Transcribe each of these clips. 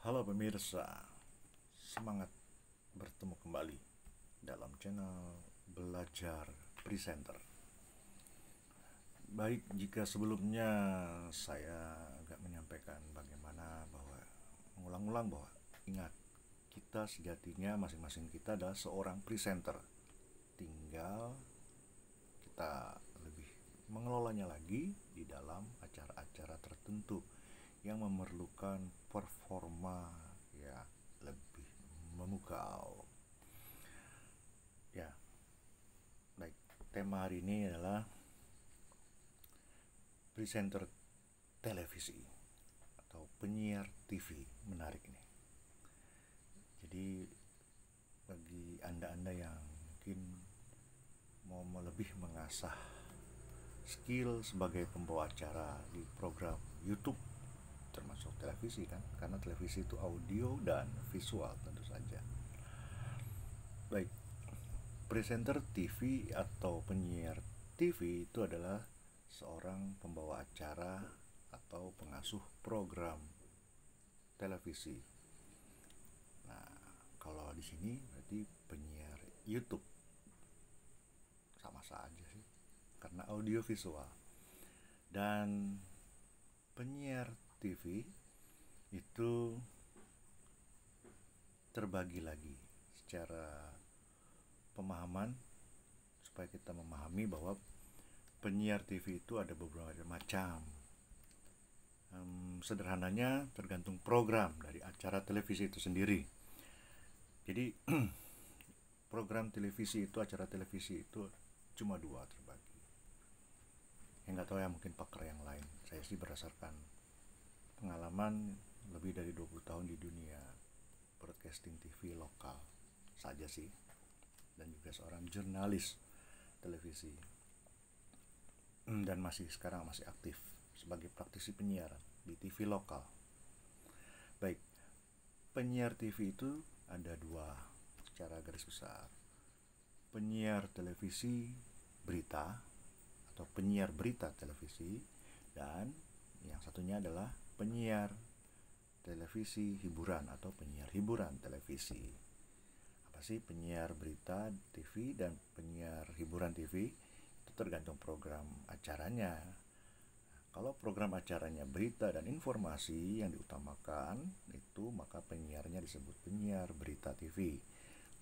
Halo pemirsa, semangat bertemu kembali dalam channel Belajar Presenter. Baik, jika sebelumnya saya agak menyampaikan bagaimana bahwa mengulang-ulang bahwa ingat, kita sejatinya masing-masing kita adalah seorang presenter. Tinggal kita lebih mengelolanya lagi di dalam acara-acara tertentu yang memerlukan performa ya lebih memukau. Ya, baik. Tema hari ini adalah presenter televisi atau penyiar TV. Menarik ini. Jadi bagi Anda-anda yang mungkin mau lebih mengasah skill sebagai pembawa acara di program YouTube termasuk televisi kan, karena televisi itu audio dan visual tentu saja. Baik, presenter TV atau penyiar TV itu adalah seorang pembawa acara atau pengasuh program televisi. Nah, kalau di sini berarti penyiar YouTube sama saja sih, karena audio visual. Dan penyiar TV itu terbagi lagi secara pemahaman supaya kita memahami bahwa penyiar TV itu ada beberapa macam. Sederhananya tergantung program dari acara televisi itu sendiri. Jadi program televisi itu, acara televisi itu cuma dua terbagi. Yang nggak tahu ya, mungkin pakar yang lain. Saya sih berdasarkan pengalaman lebih dari 20 tahun di dunia broadcasting TV lokal saja sih, dan juga seorang jurnalis televisi, dan sekarang masih aktif sebagai praktisi penyiaran di TV lokal. Baik, penyiar TV itu ada dua secara garis besar: penyiar televisi berita atau penyiar berita televisi, dan yang satunya adalah penyiar televisi hiburan atau penyiar hiburan televisi. Apa sih penyiar berita TV dan penyiar hiburan TV? Itu tergantung program acaranya. Kalau program acaranya berita dan informasi yang diutamakan, itu maka penyiarnya disebut penyiar berita TV.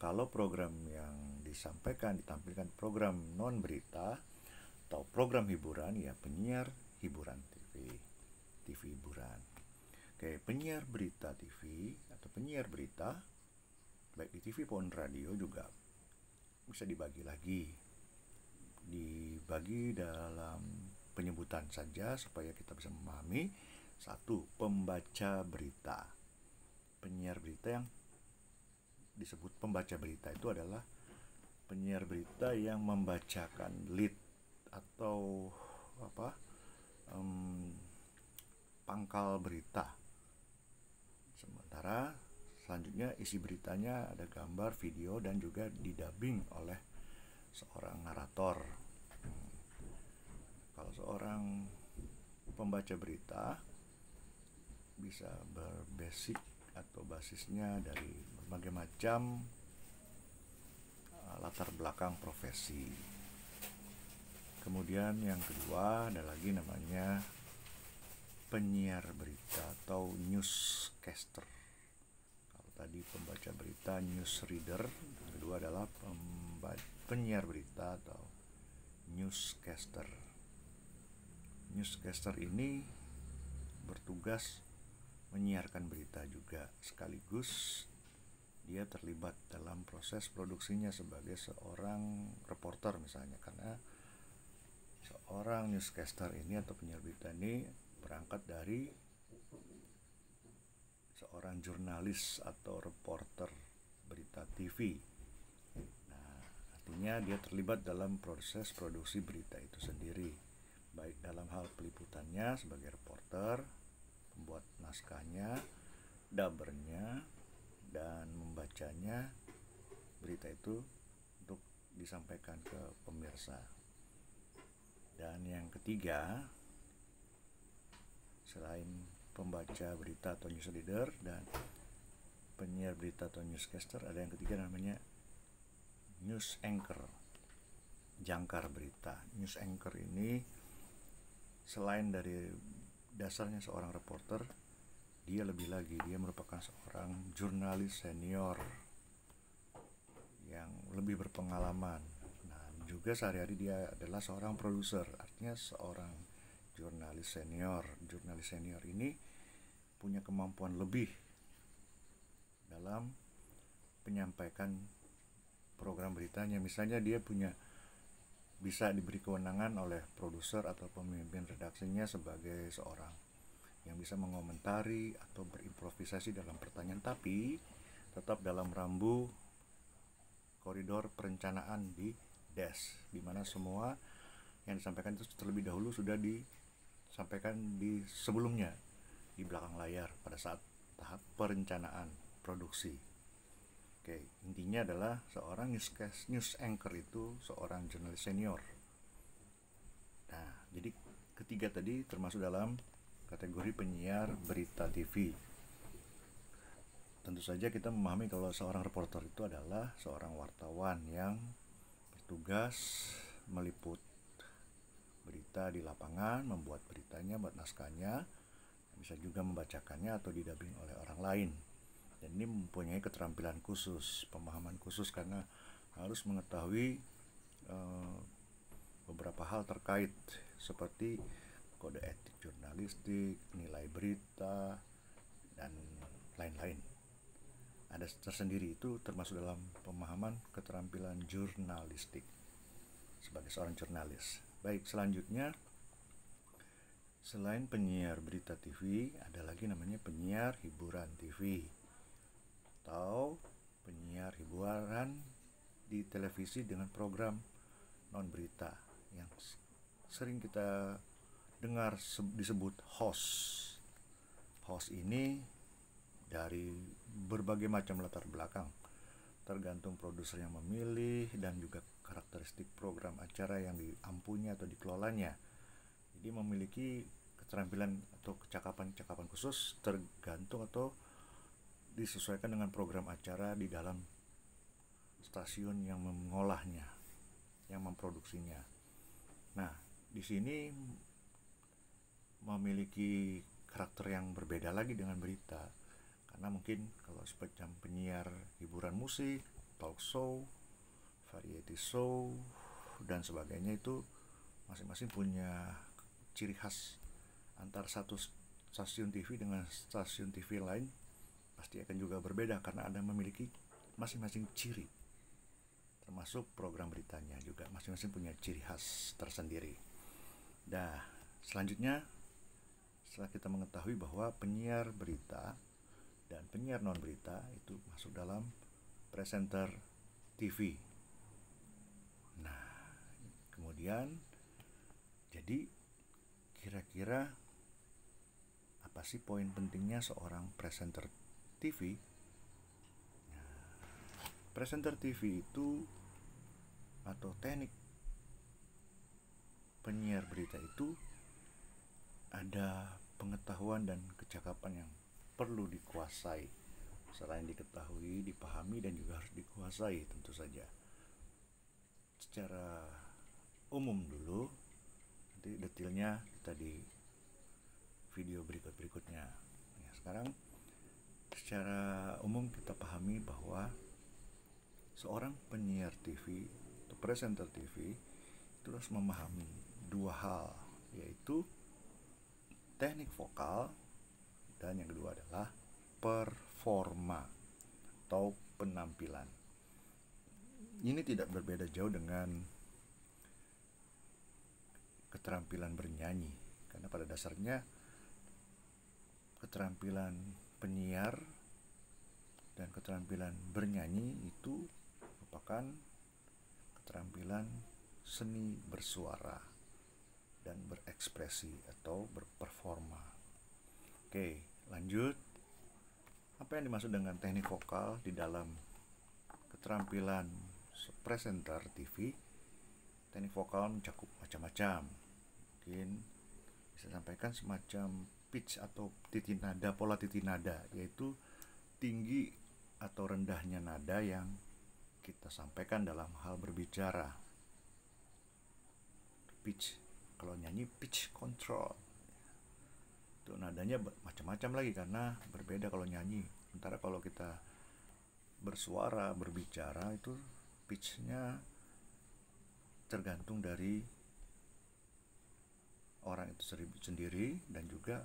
Kalau program yang ditampilkan program non berita atau program hiburan, ya penyiar hiburan TV hiburan. Oke, penyiar berita TV atau penyiar berita baik di TV maupun radio juga bisa dibagi dalam penyebutan saja supaya kita bisa memahami. Satu, pembaca berita. Penyiar berita yang disebut pembaca berita itu adalah penyiar berita yang membacakan lead atau pangkal berita. Sementara selanjutnya isi beritanya ada gambar, video, dan juga didubbing oleh seorang narator. Kalau seorang pembaca berita bisa berbasic atau basisnya dari berbagai macam latar belakang profesi. Kemudian yang kedua ada lagi namanya penyiar berita atau newscaster. Kalau tadi pembaca berita, news reader, yang kedua adalah penyiar berita atau newscaster. Newscaster ini bertugas menyiarkan berita juga, sekaligus dia terlibat dalam proses produksinya sebagai seorang reporter misalnya, karena seorang newscaster ini atau penyiar berita ini berangkat dari seorang jurnalis atau reporter berita TV. Nah, artinya dia terlibat dalam proses produksi berita itu sendiri, baik dalam hal peliputannya sebagai reporter, membuat naskahnya, dubbernya, dan membacanya berita itu untuk disampaikan ke pemirsa. Dan yang ketiga, selain pembaca berita atau news reader dan penyiar berita atau newscaster, ada yang ketiga namanya news anchor, jangkar berita. News anchor ini selain dari dasarnya seorang reporter, dia lebih lagi, dia merupakan seorang jurnalis senior yang lebih berpengalaman. Nah, juga sehari-hari dia adalah seorang produser, artinya seorang jurnalis senior. Jurnalis senior ini punya kemampuan lebih dalam menyampaikan program beritanya. Misalnya dia bisa diberi kewenangan oleh produser atau pemimpin redaksinya sebagai seorang yang bisa mengomentari atau berimprovisasi dalam pertanyaan, tapi tetap dalam rambu koridor perencanaan di desk, di mana semua yang disampaikan itu terlebih dahulu sudah disampaikan di sebelumnya di belakang layar pada saat tahap perencanaan produksi. Oke, intinya adalah seorang news anchor itu seorang jurnalis senior. Nah, jadi ketiga tadi termasuk dalam kategori penyiar berita TV. Tentu saja kita memahami kalau seorang reporter itu adalah seorang wartawan yang bertugas meliput berita di lapangan, membuat beritanya, buat naskahnya, bisa juga membacakannya atau didubbing oleh orang lain. Dan ini mempunyai keterampilan khusus, pemahaman khusus, karena harus mengetahui beberapa hal terkait seperti kode etik jurnalistik, nilai berita, dan lain-lain. Ada tersendiri, itu termasuk dalam pemahaman keterampilan jurnalistik sebagai seorang jurnalis. Baik, selanjutnya selain penyiar berita TV, ada lagi namanya penyiar hiburan TV atau penyiar hiburan di televisi dengan program non berita yang sering kita dengar disebut host. Host ini dari berbagai macam latar belakang, tergantung produser yang memilih dan juga karakteristik program acara yang diampunya atau dikelolanya. Jadi memiliki keterampilan atau kecakapan khusus tergantung atau disesuaikan dengan program acara di dalam stasiun yang mengolahnya, yang memproduksinya. Nah, di sini memiliki karakter yang berbeda lagi dengan berita, karena mungkin kalau semacam penyiar hiburan musik, talk show, variety show, dan sebagainya, itu masing-masing punya ciri khas. Antar satu stasiun TV dengan stasiun TV lain pasti akan juga berbeda, karena ada memiliki masing-masing ciri, termasuk program beritanya juga masing-masing punya ciri khas tersendiri. Nah, selanjutnya setelah kita mengetahui bahwa penyiar berita dan penyiar non berita itu masuk dalam presenter TV. Nah, kemudian jadi kira-kira apa sih poin pentingnya seorang presenter TV? Nah, presenter TV itu atau teknik penyiar berita itu ada pengetahuan dan kecakapan yang perlu dikuasai. Selain diketahui, dipahami, dan juga harus dikuasai tentu saja. Secara umum dulu, nanti detailnya kita di video berikutnya. Ya, sekarang secara umum kita pahami bahwa seorang penyiar TV atau presenter TV itu harus memahami dua hal, yaitu teknik vokal, dan yang kedua adalah performa atau penampilan. Ini tidak berbeda jauh dengan keterampilan bernyanyi, karena pada dasarnya keterampilan penyiar dan keterampilan bernyanyi itu merupakan keterampilan seni bersuara dan berekspresi atau berperforma. Oke, lanjut. Apa yang dimaksud dengan teknik vokal di dalam keterampilan presenter TV? Teknik vokal mencakup macam-macam. Mungkin bisa sampaikan semacam pitch atau titik nada, pola titik nada, yaitu tinggi atau rendahnya nada yang kita sampaikan dalam hal berbicara. Pitch, kalau nyanyi pitch control, itu nadanya macam-macam lagi karena berbeda kalau nyanyi. Sementara kalau kita bersuara, berbicara, itu pitchnya tergantung dari orang itu sendiri dan juga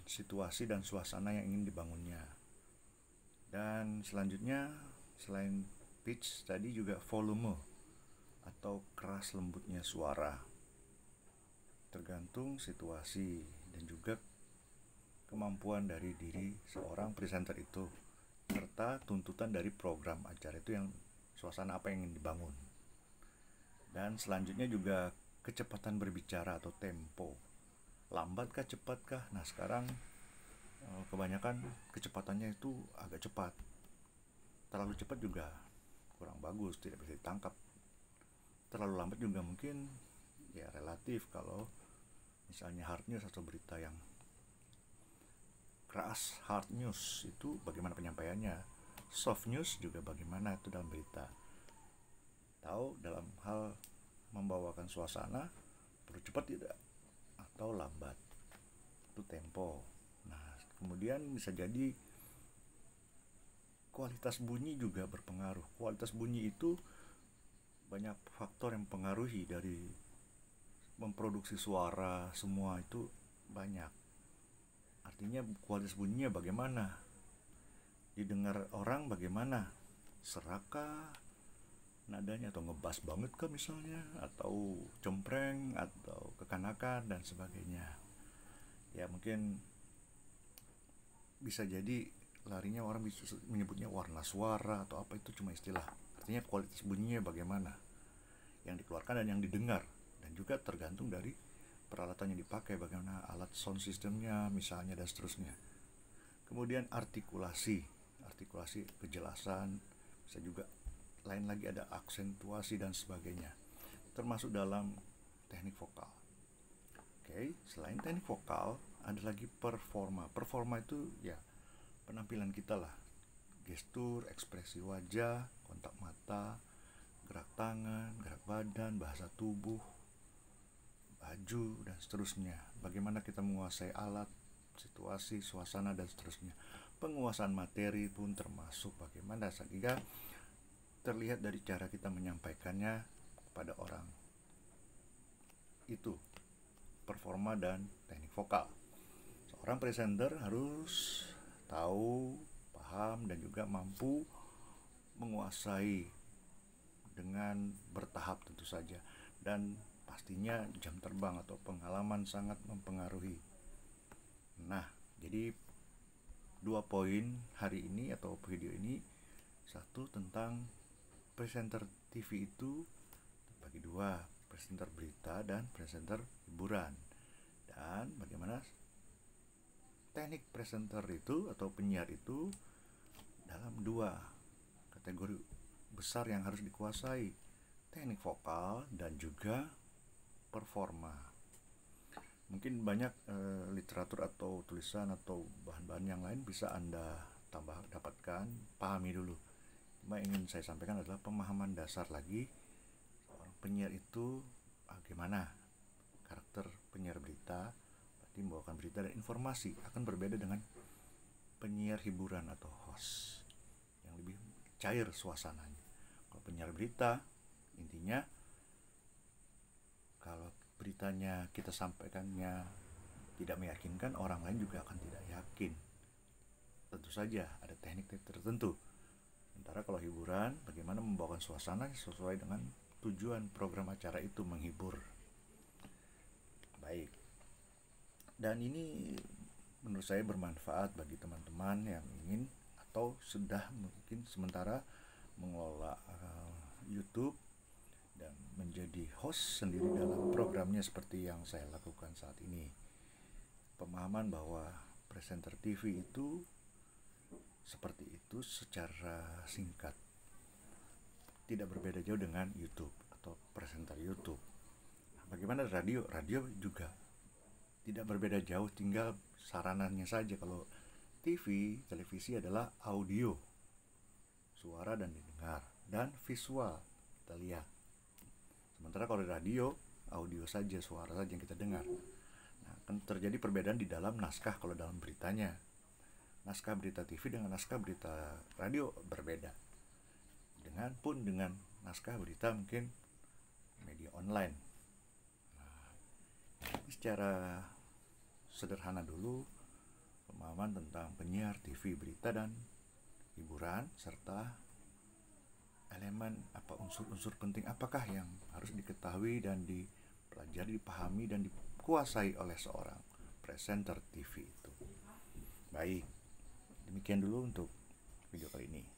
situasi dan suasana yang ingin dibangunnya. Dan selanjutnya, selain pitch tadi juga volume atau keras lembutnya suara, tergantung situasi dan juga kemampuan dari diri seorang presenter itu, serta tuntutan dari program acara itu, yang suasana apa yang ingin dibangun. Dan selanjutnya juga kecepatan berbicara atau tempo, lambatkah cepatkah. Nah sekarang kebanyakan kecepatannya itu agak cepat, terlalu cepat juga kurang bagus, tidak bisa ditangkap. Terlalu lambat juga mungkin ya relatif. Kalau misalnya hard news atau berita yang keras, hard news itu bagaimana penyampaiannya, soft news juga bagaimana itu dalam berita. Tahu dalam hal membawakan suasana perlu cepat tidak atau lambat, itu tempo. Nah kemudian bisa jadi kualitas bunyi juga berpengaruh. Kualitas bunyi itu banyak faktor yang mempengaruhi dari memproduksi suara, semua itu banyak. Artinya kualitas bunyinya bagaimana, didengar orang bagaimana, serakah nadanya atau ngebas banget kah misalnya, atau cempreng atau kekanakan dan sebagainya. Ya mungkin bisa jadi larinya orang bisa menyebutnya warna suara atau apa, itu cuma istilah. Artinya kualitas bunyinya bagaimana yang dikeluarkan dan yang didengar, dan juga tergantung dari peralatan yang dipakai, bagaimana alat sound systemnya misalnya dan seterusnya. Kemudian artikulasi kejelasan, bisa juga lain lagi ada aksentuasi dan sebagainya, termasuk dalam teknik vokal. Oke, selain teknik vokal ada lagi performa. Performa itu ya penampilan kita lah, gestur, ekspresi wajah, kontak mata, gerak tangan, gerak badan, bahasa tubuh, baju dan seterusnya. Bagaimana kita menguasai alat, situasi, suasana dan seterusnya. Penguasaan materi pun termasuk bagaimana, sehingga terlihat dari cara kita menyampaikannya kepada orang. Itu performa dan teknik vokal. Seorang presenter harus tahu, paham dan juga mampu menguasai dengan bertahap tentu saja, dan pastinya jam terbang atau pengalaman sangat mempengaruhi. Nah, jadi 2 poin hari ini atau video ini, satu tentang presenter TV itu bagi 2, presenter berita dan presenter hiburan, dan bagaimana teknik presenter itu atau penyiar itu dalam 2 kategori besar yang harus dikuasai, teknik vokal dan juga performa. Mungkin banyak literatur atau tulisan atau bahan-bahan yang lain bisa Anda dapatkan, pahami dulu. Cuma ingin saya sampaikan adalah pemahaman dasar lagi, seorang penyiar itu bagaimana karakter penyiar berita, berarti membawakan berita dan informasi, akan berbeda dengan penyiar hiburan atau host yang lebih cair suasananya. Kalau penyiar berita, intinya kalau beritanya kita sampaikannya tidak meyakinkan, orang lain juga akan tidak yakin. Tentu saja ada teknik-teknik tertentu. Sementara kalau hiburan, bagaimana membawakan suasana sesuai dengan tujuan program acara itu, menghibur. Baik. Dan ini menurut saya bermanfaat bagi teman-teman yang ingin atau sudah mungkin sementara mengelola YouTube dan menjadi host sendiri dalam programnya seperti yang saya lakukan saat ini. Pemahaman bahwa presenter TV itu seperti itu secara singkat, tidak berbeda jauh dengan YouTube atau presenter YouTube. Bagaimana radio juga tidak berbeda jauh, tinggal sarananya saja. Kalau televisi adalah audio, suara dan didengar, dan visual, kita lihat. Sementara kalau radio, audio saja, suara saja yang kita dengar. Nah, kan terjadi perbedaan di dalam naskah kalau dalam beritanya. Naskah berita TV dengan naskah berita radio berbeda. Dengan naskah berita mungkin media online. Nah, secara sederhana dulu pemahaman tentang penyiar TV, berita dan hiburan, serta elemen unsur-unsur penting apakah yang harus diketahui dan dipelajari, dipahami dan dikuasai oleh seorang presenter TV itu. Baik, demikian dulu untuk video kali ini.